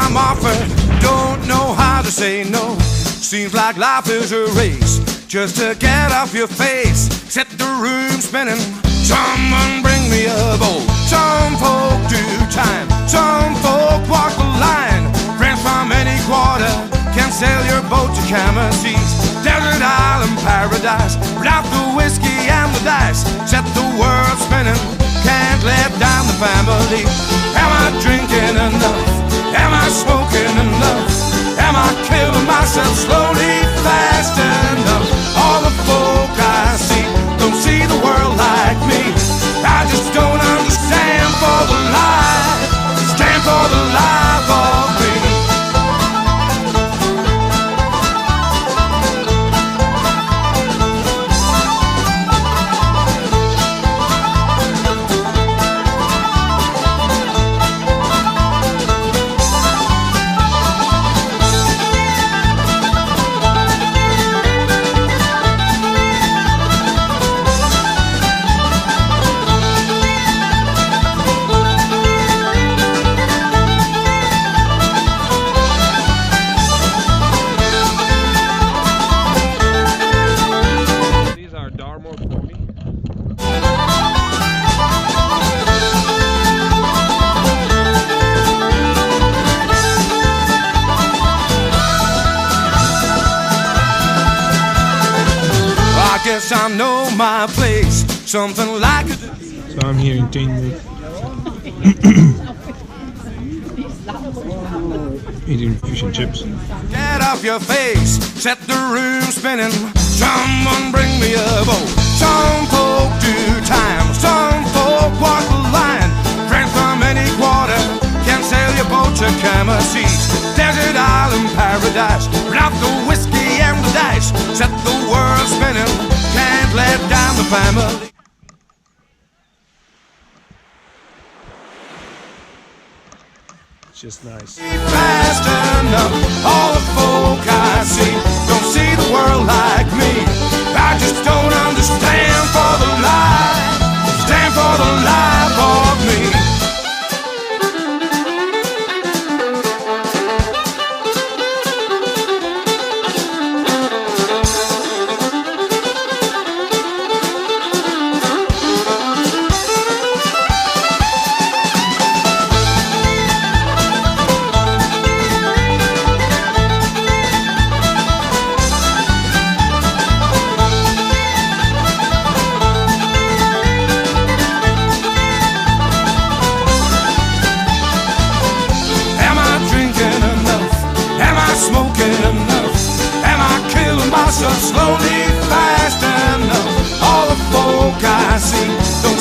I'm offered, don't know how to say no. Seems like life is a race, just to get off your face. Set the room spinning, someone bring me a bowl. Some folk do time, some folk walk the line. Friends from any quarter can sail your boat to Camasees. Desert island paradise, without the whiskey and the dice. Set the world spinning, can't let down the family. Am I drinking enough? Am I smoking enough? Am I killing myself slowly, fast enough? All the folk I see don't see the world like me. I just don't understand for the life, stand for the life of me. I guess I know my place, something like a... So I'm here in Denver eating fish and chips. Get off your face, set the room spinning. Someone bring me a boat. Some folk do time, some folk walk the line. Friends from any quarter can sail your boat to Camasees. Desert island paradise, without the whiskey and the dice. Set the world spinning, can't let down the family. It's just nice. Fast enough, all the folk I see don't see the world like me. I just don't understand for the life, stand for the life of me. Slowly, fast enough. All the folk I see don't